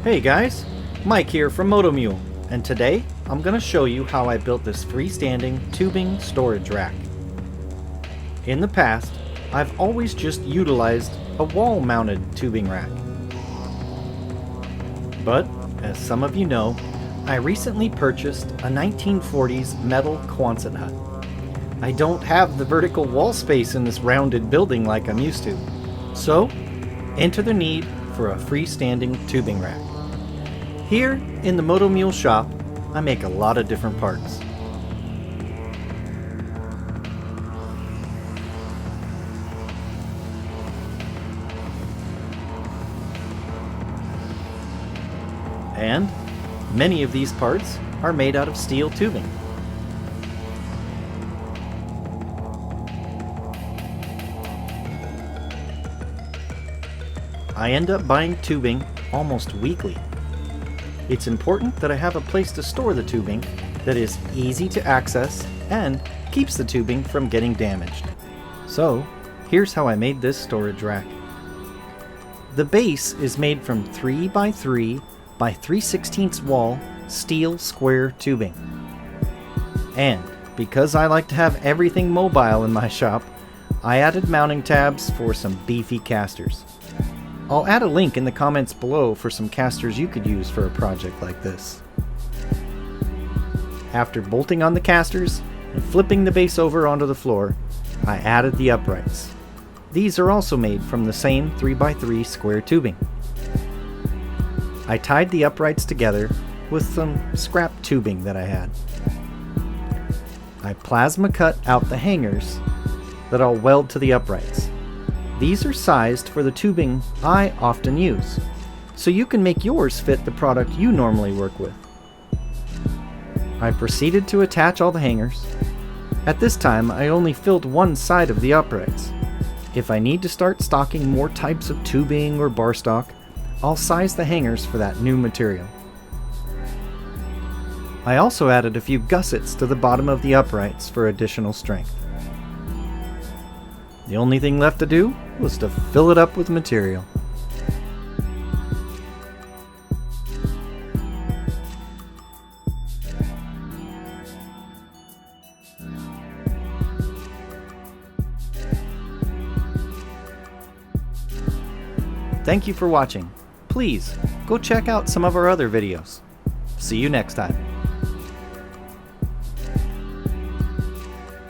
Hey guys, Mike here from MotoMule, and today I'm going to show you how I built this freestanding tubing storage rack. In the past, I've always just utilized a wall-mounted tubing rack. But, as some of you know, I recently purchased a 1940s metal Quonset hut. I don't have the vertical wall space in this rounded building like I'm used to. So, enter the need for a freestanding tubing rack. Here in the MotoMule shop, I make a lot of different parts. And many of these parts are made out of steel tubing. I end up buying tubing almost weekly. It's important that I have a place to store the tubing that is easy to access and keeps the tubing from getting damaged. So, here's how I made this storage rack. The base is made from 3x3 by 3/16 wall steel square tubing. And because I like to have everything mobile in my shop, I added mounting tabs for some beefy casters. I'll add a link in the comments below for some casters you could use for a project like this. After bolting on the casters and flipping the base over onto the floor, I added the uprights. These are also made from the same 3x3 square tubing. I tied the uprights together with some scrap tubing that I had. I plasma cut out the hangers that I'll weld to the uprights. These are sized for the tubing I often use, so you can make yours fit the product you normally work with. I proceeded to attach all the hangers. At this time, I only filled one side of the uprights. If I need to start stocking more types of tubing or bar stock, I'll size the hangers for that new material. I also added a few gussets to the bottom of the uprights for additional strength. The only thing left to do was to fill it up with material. Thank you for watching. Please go check out some of our other videos. See you next time.